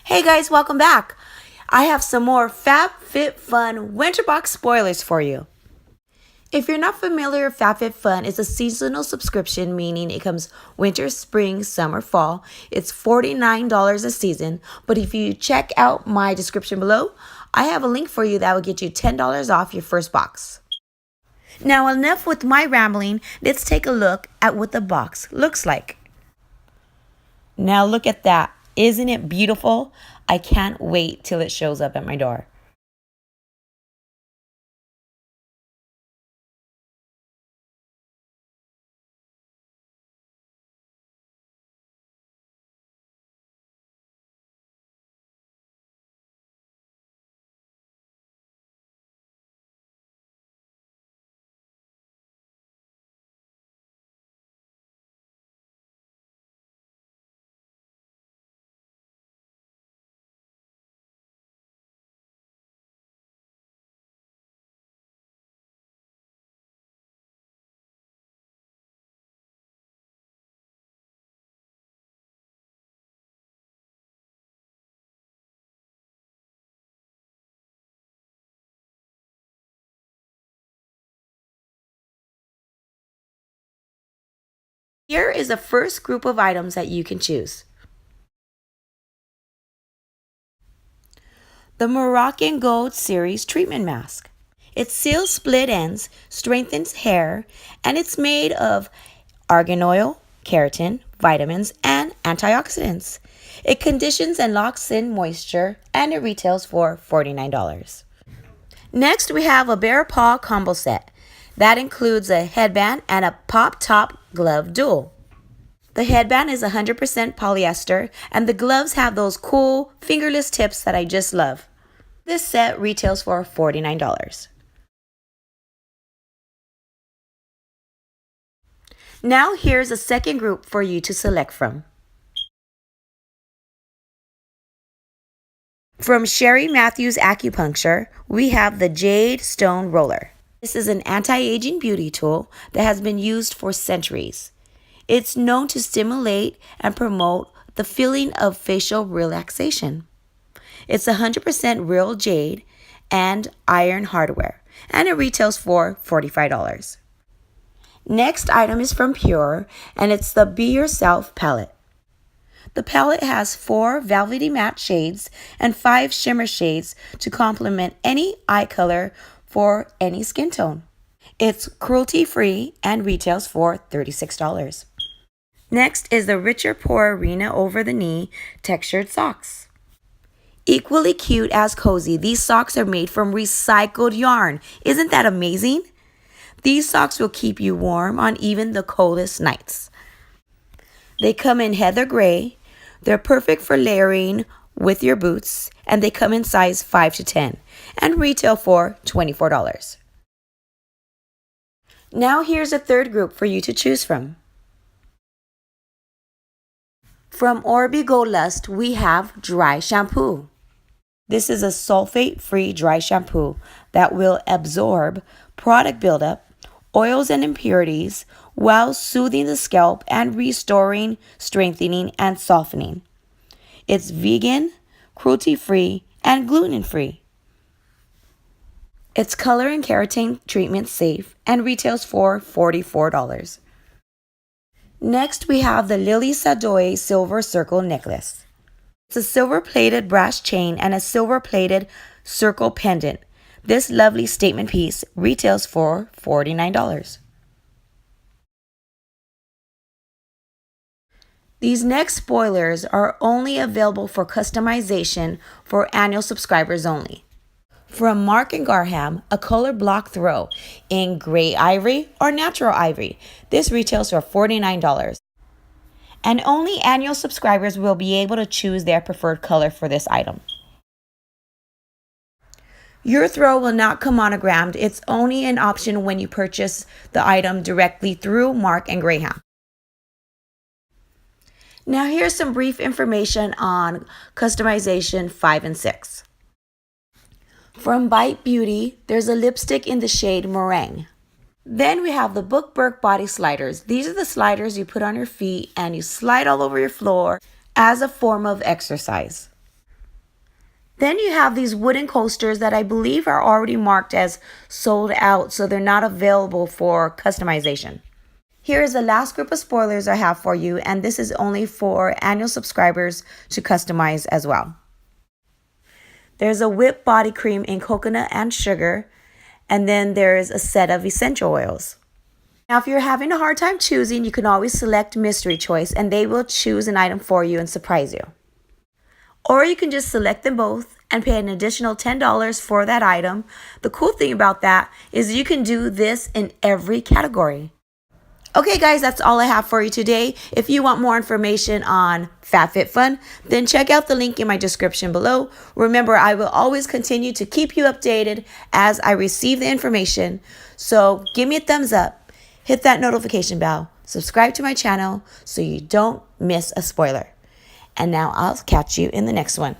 Hey guys, welcome back. I have some more FabFitFun Winter Box spoilers for you. If you're not familiar, FabFitFun is a seasonal subscription, meaning it comes winter, spring, summer, fall. It's $49 a season, but if you check out my description below, I have a link for you that will get you $10 off your first box. Now, enough with my rambling. Let's take a look at what the box looks like. Now look at that. Isn't it beautiful? I can't wait till it shows up at my door. Here is the first group of items that you can choose. The Moroccan Gold Series Treatment Mask. It seals split ends, strengthens hair, and it's made of argan oil, keratin, vitamins, and antioxidants. It conditions and locks in moisture, and it retails for $49. Next, we have a Bear Paw combo set. That includes a headband and a pop-top glove duo. The headband is 100% polyester, and the gloves have those cool fingerless tips that I just love. This set retails for $49. Now here's a second group for you to select from. From Sherry Matthews Acupuncture, we have the Jade Stone Roller. This is an anti-aging beauty tool that has been used for centuries. It's known to stimulate and promote the feeling of facial relaxation. It's 100% real jade and iron hardware, and it retails for $45. Next item is from Pure, and it's the Be Yourself palette. The palette has 4 velvety matte shades and 5 shimmer shades to complement any eye color for any skin tone. It's cruelty-free and retails for $36. Next is the Richer Pour Arena Over the Knee Textured Socks. Equally cute as cozy, these socks are made from recycled yarn. Isn't that amazing? These socks will keep you warm on even the coldest nights. They come in heather gray. They're perfect for layering with your boots, and they come in size 5 to 10 and retail for $24. Now here's a third group for you to choose from. From Orbi Gold Lust, we have dry shampoo. This is a sulfate-free dry shampoo that will absorb product buildup, oils and impurities, while soothing the scalp and restoring, strengthening, and softening. It's vegan, cruelty-free, and gluten-free. It's color and keratin treatment safe and retails for $44. Next, we have the Lily Sadoy Silver Circle Necklace. It's a silver-plated brass chain and a silver-plated circle pendant. This lovely statement piece retails for $49. These next spoilers are only available for customization for annual subscribers only. From Mark and Garham, a color block throw in gray ivory or natural ivory. This retails for $49. And only annual subscribers will be able to choose their preferred color for this item. Your throw will not come monogrammed. It's only an option when you purchase the item directly through Mark and Graham. Now here's some brief information on customization 5 and 6. From Bite Beauty, there's a lipstick in the shade Meringue. Then we have the Bookberg body sliders. These are the sliders you put on your feet and you slide all over your floor as a form of exercise. Then you have these wooden coasters that I believe are already marked as sold out, so they're not available for customization. Here is the last group of spoilers I have for you, and this is only for annual subscribers to customize as well. There's a whipped body cream in coconut and sugar, and then there's a set of essential oils. Now, if you're having a hard time choosing, you can always select mystery choice, and they will choose an item for you and surprise you. Or you can just select them both and pay an additional $10 for that item. The cool thing about that is you can do this in every category. Okay guys, that's all I have for you today. If you want more information on FabFitFun, then check out the link in my description below. Remember, I will always continue to keep you updated as I receive the information. So give me a thumbs up, hit that notification bell, subscribe to my channel so you don't miss a spoiler. And now I'll catch you in the next one.